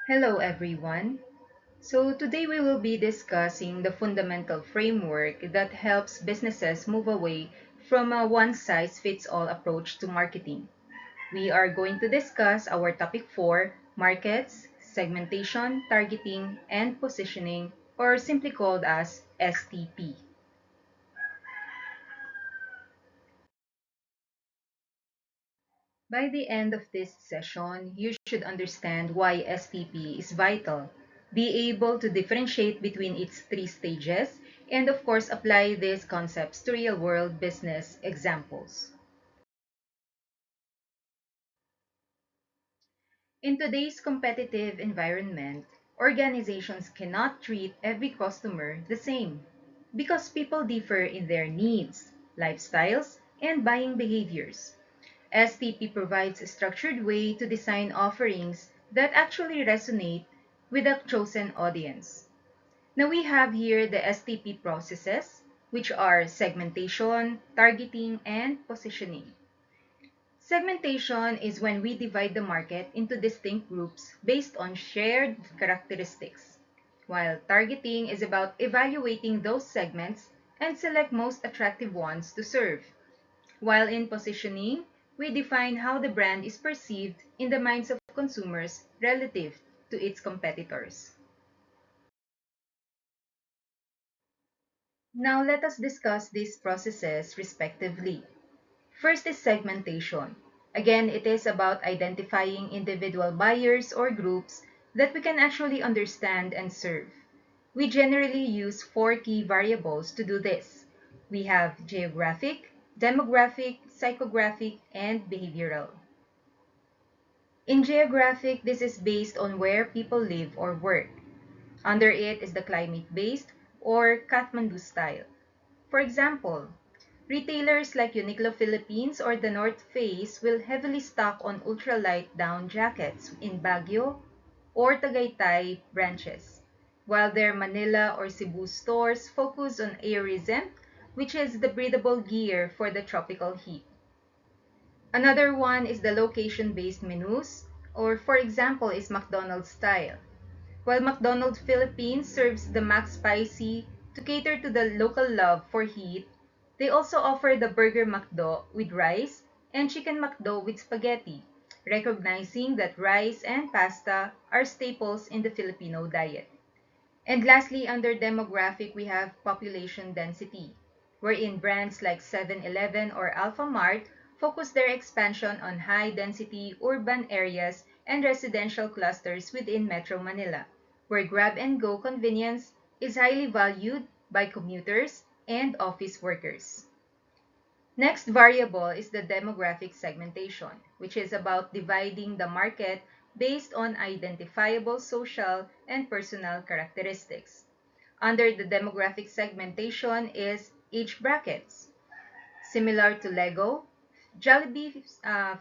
Hello, everyone. So, today we will be discussing the fundamental framework that helps businesses move away from a one size fits all approach to marketing. We are going to discuss our topic 4: markets, segmentation, targeting, and positioning, or simply called as STP. By the end of this session, you should understand why STP is vital, be able to differentiate between its three stages, and of course apply these concepts to real-world business examples. In today's competitive environment, organizations cannot treat every customer the same because people differ in their needs, lifestyles, and buying behaviors. STP provides a structured way to design offerings that actually resonate with a chosen audience. Now we have here the STP processes, which are segmentation, targeting, and positioning. Segmentation is when we divide the market into distinct groups based on shared characteristics, while targeting is about evaluating those segments and select most attractive ones to serve. While in positioning, we define how the brand is perceived in the minds of consumers relative to its competitors. Now let us discuss these processes respectively. First is segmentation. Again, it is about identifying individual buyers or groups that we can actually understand and serve. We generally use four key variables to do this. We have geographic, demographic, psychographic, and behavioral. In geographic, this is based on where people live or work. Under it is the climate-based or Kathmandu style. For example, retailers like Uniqlo Philippines or the North Face will heavily stock on ultralight down jackets in Baguio or Tagaytay branches, while their Manila or Cebu stores focus on Aerism, which is the breathable gear for the tropical heat. Another one is the location-based menus, or for example is McDonald's style. While McDonald's Philippines serves the McSpicy to cater to the local love for heat, they also offer the Burger McDo with rice and Chicken McDo with spaghetti, recognizing that rice and pasta are staples in the Filipino diet. And lastly, under demographic, we have population density, wherein brands like 7-Eleven or Alphamart focus their expansion on high-density urban areas and residential clusters within Metro Manila, where grab-and-go convenience is highly valued by commuters and office workers. Next variable is the demographic segmentation, which is about dividing the market based on identifiable social and personal characteristics. Under the demographic segmentation is age brackets. Similar to Lego, Jollibee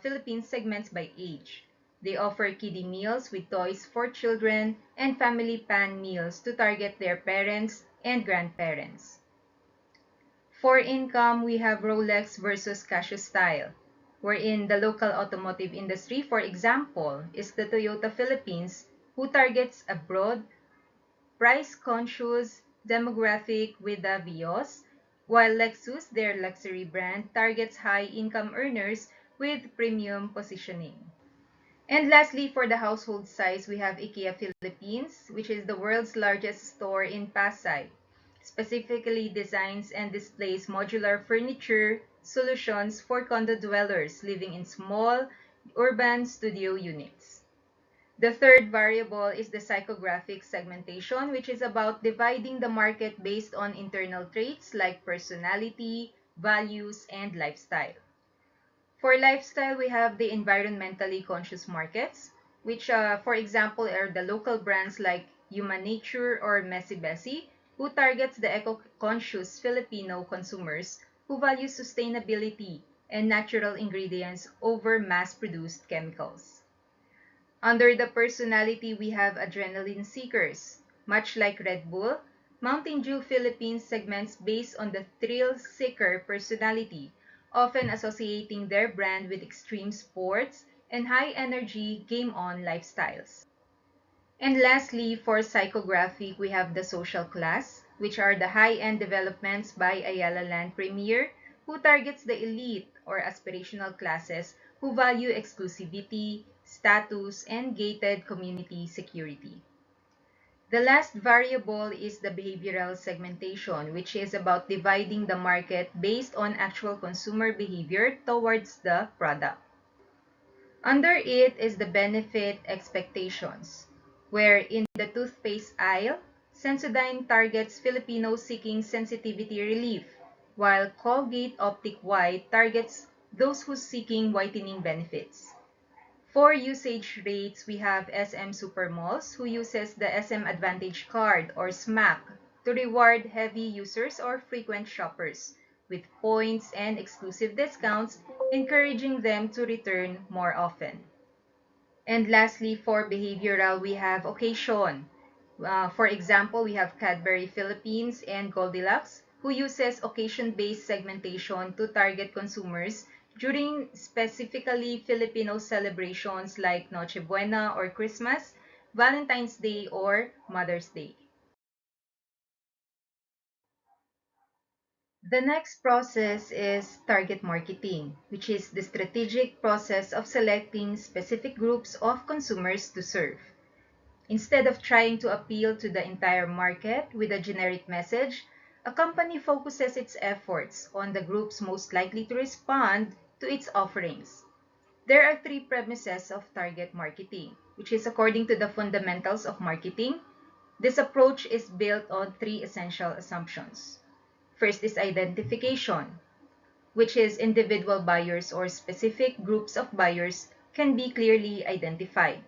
Philippines segments by age. They offer kiddie meals with toys for children and family pan meals to target their parents and grandparents. For income, we have Rolex versus Casio style, wherein the local automotive industry, for example, is the Toyota Philippines, who targets a broad, price-conscious demographic with the Vios, while Lexus, their luxury brand, targets high-income earners with premium positioning. And lastly, for the household size, we have IKEA Philippines, which is the world's largest store in Pasay. Specifically designs and displays modular furniture solutions for condo dwellers living in small urban studio units. The third variable is the psychographic segmentation, which is about dividing the market based on internal traits like personality, values, and lifestyle. For lifestyle, we have the environmentally conscious markets, which, for example, are the local brands like Human Nature or Messy Bessie, who targets the eco-conscious Filipino consumers who value sustainability and natural ingredients over mass-produced chemicals. Under the personality, we have adrenaline seekers. Much like Red Bull, Mountain Dew Philippines segments based on the thrill seeker personality, often associating their brand with extreme sports and high-energy game-on lifestyles. And lastly, for psychographic, we have the social class, which are the high-end developments by Ayala Land Premier, who targets the elite or aspirational classes who value exclusivity, status, and gated community security. The last variable is the behavioral segmentation, which is about dividing the market based on actual consumer behavior towards the product. Under it is the benefit expectations, where in the toothpaste aisle, Sensodyne targets Filipinos seeking sensitivity relief, while Colgate Optic White targets those who seeking whitening benefits. For usage rates, we have SM Supermalls, who uses the SM Advantage card or SMAC to reward heavy users or frequent shoppers with points and exclusive discounts, encouraging them to return more often. And lastly, for behavioral, we have occasion. For example, we have Cadbury Philippines and Goldilocks, who uses occasion-based segmentation to target consumers during specifically Filipino celebrations like Noche Buena or Christmas, Valentine's Day, or Mother's Day. The next process is target marketing, which is the strategic process of selecting specific groups of consumers to serve. Instead of trying to appeal to the entire market with a generic message, a company focuses its efforts on the groups most likely to respond to its offerings. There are three premises of target marketing, which is according to the fundamentals of marketing. This approach is built on three essential assumptions. First is identification, which is individual buyers or specific groups of buyers can be clearly identified.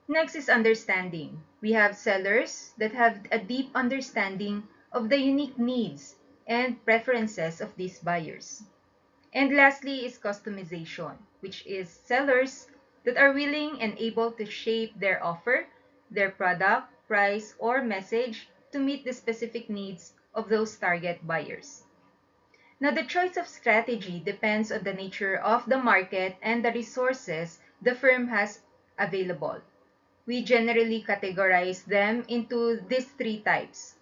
Next is understanding. We have sellers that have a deep understanding of the unique needs and preferences of these buyers. And lastly is customization, which is sellers that are willing and able to shape their offer, their product, price, or message to meet the specific needs of those target buyers. Now, the choice of strategy depends on the nature of the market and the resources the firm has available. We generally categorize them into these three types.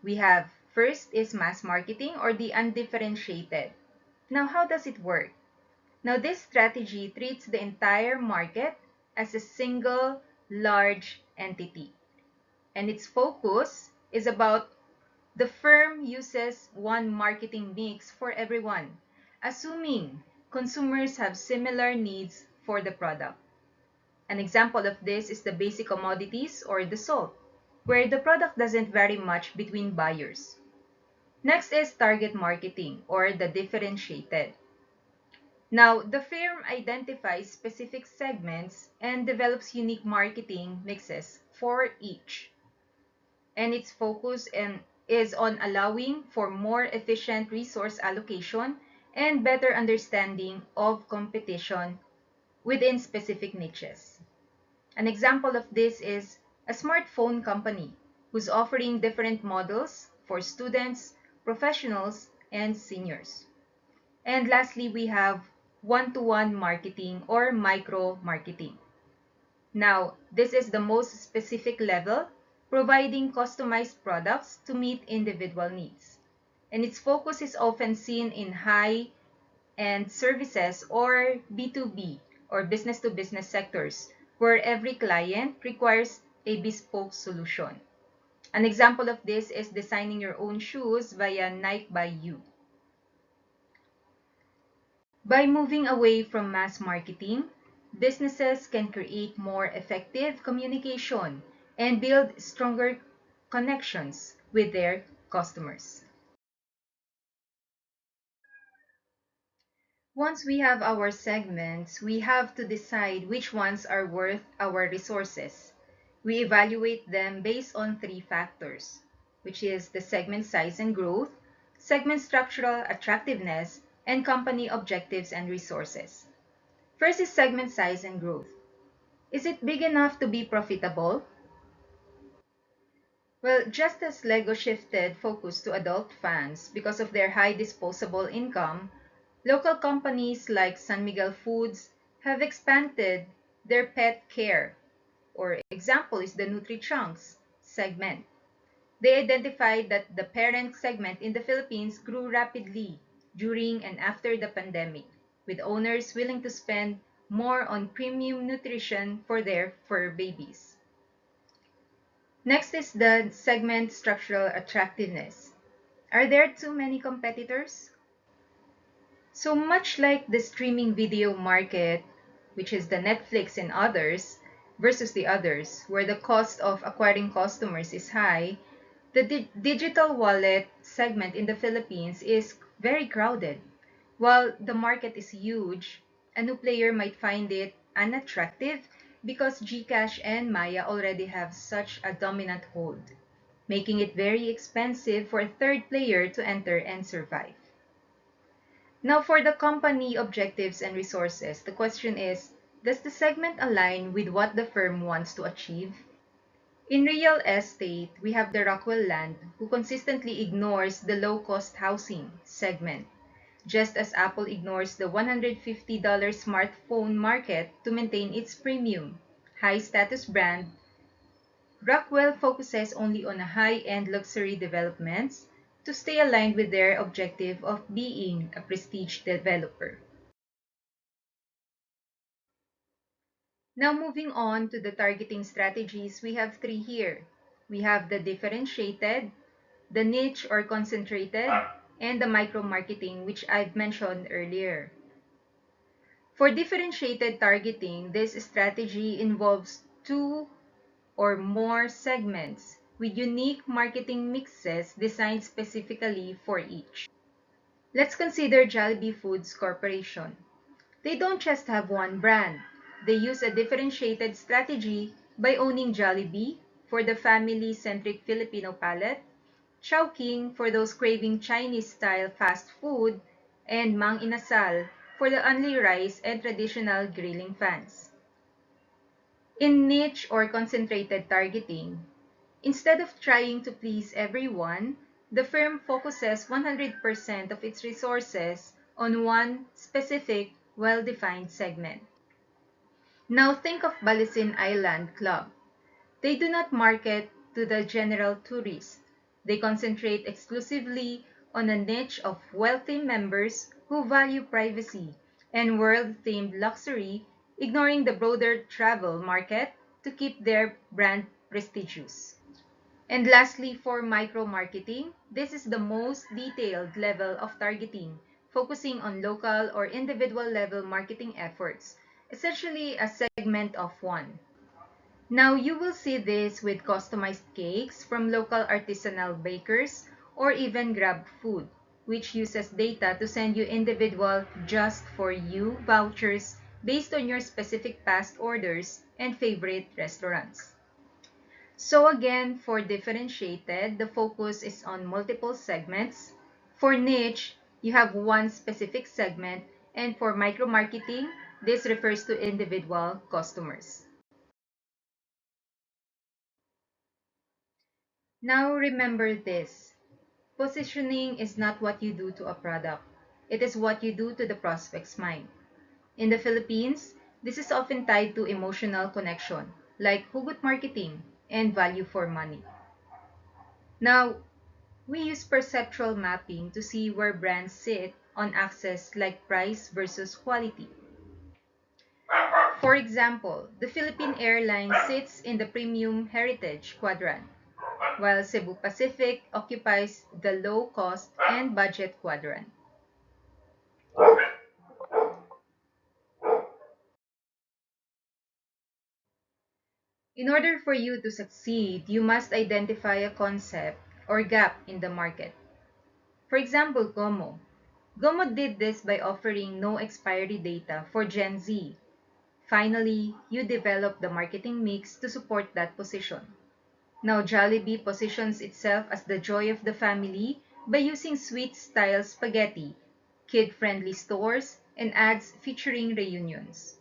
We have first is mass marketing or the undifferentiated. Now, how does it work? Now, this strategy treats the entire market as a single large entity, and its focus is about the firm uses one marketing mix for everyone, assuming consumers have similar needs for the product. An example of this is the basic commodities or the salt, where the product doesn't vary much between buyers. Next is target marketing or the differentiated. Now, the firm identifies specific segments and develops unique marketing mixes for each. And its focus is on allowing for more efficient resource allocation and better understanding of competition within specific niches. An example of this is a smartphone company who's offering different models for students, professionals, and seniors. And lastly, we have one-to-one marketing or micro marketing. Now, this is the most specific level, providing customized products to meet individual needs. And its focus is often seen in high-end services or B2B or business-to-business sectors, where every client requires a bespoke solution. An example of this is designing your own shoes via Nike by You. By moving away from mass marketing, businesses can create more effective communication and build stronger connections with their customers. Once we have our segments, we have to decide which ones are worth our resources. We evaluate them based on three factors, which is the segment size and growth, segment structural attractiveness, and company objectives and resources. First is segment size and growth. Is it big enough to be profitable? Well, just as Lego shifted focus to adult fans because of their high disposable income, local companies like San Miguel Foods have expanded their pet care or example is the NutriChunks segment. They identified that the parent segment in the Philippines grew rapidly during and after the pandemic, with owners willing to spend more on premium nutrition for their fur babies. Next is the segment structural attractiveness. Are there too many competitors? So much like the streaming video market, which is the Netflix and others, versus the others, where the cost of acquiring customers is high, the digital wallet segment in the Philippines is very crowded. While the market is huge, a new player might find it unattractive because GCash and Maya already have such a dominant hold, making it very expensive for a third player to enter and survive. Now, for the company objectives and resources, the question is, does the segment align with what the firm wants to achieve? In real estate, we have the Rockwell Land, who consistently ignores the low-cost housing segment, just as Apple ignores the $150 smartphone market to maintain its premium, high-status brand. Rockwell focuses only on high-end luxury developments to stay aligned with their objective of being a prestige developer. Now moving on to the targeting strategies, we have three here. We have the differentiated, the niche or concentrated, and the micro-marketing, which I've mentioned earlier. For differentiated targeting, this strategy involves two or more segments with unique marketing mixes designed specifically for each. Let's consider Jollibee Foods Corporation. They don't just have one brand. They use a differentiated strategy by owning Jollibee for the family-centric Filipino palate, Chowking for those craving Chinese-style fast food, and Mang Inasal for the only rice and traditional grilling fans. In niche or concentrated targeting, instead of trying to please everyone, the firm focuses 100% of its resources on one specific, well-defined segment. Now think of Balisin Island Club. They do not market to the general tourist. They concentrate exclusively on a niche of wealthy members who value privacy and world-themed luxury, ignoring the broader travel market to keep their brand prestigious. And lastly, for micro-marketing, this is the most detailed level of targeting, focusing on local or individual level marketing efforts, essentially a segment of one. Now, you will see this with customized cakes from local artisanal bakers or even Grab Food, which uses data to send you individual just for you vouchers based on your specific past orders and favorite restaurants. So again, for differentiated, the focus is on multiple segments. For niche, you have one specific segment, and for micro-marketing, this refers to individual customers. Now remember this, positioning is not what you do to a product. It is what you do to the prospect's mind. In the Philippines, this is often tied to emotional connection, like hugot marketing and value for money. Now, we use perceptual mapping to see where brands sit on axes like price versus quality. For example, the Philippine Airlines sits in the premium heritage quadrant, while Cebu Pacific occupies the low cost and budget quadrant. In order for you to succeed, you must identify a concept or gap in the market. For example, Gomo. Gomo did this by offering no expiry data for Gen Z. Finally, you develop the marketing mix to support that position. Now, Jollibee positions itself as the joy of the family by using sweet-style spaghetti, kid-friendly stores, and ads featuring reunions.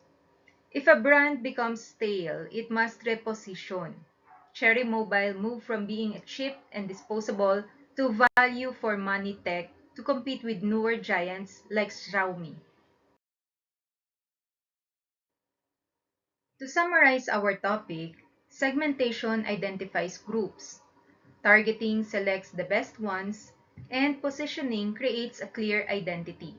If a brand becomes stale, it must reposition. Cherry Mobile moved from being a cheap and disposable to value for money tech to compete with newer giants like Xiaomi. To summarize our topic, Segmentation identifies groups. Targeting selects the best ones, and positioning creates a clear identity.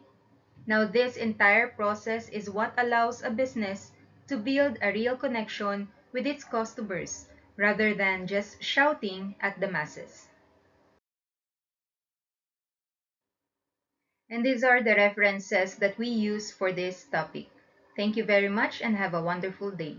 Now, this entire process is what allows a business to build a real connection with its customers rather than just shouting at the masses. And these are the references that we use for this topic. Thank you very much and have a wonderful day.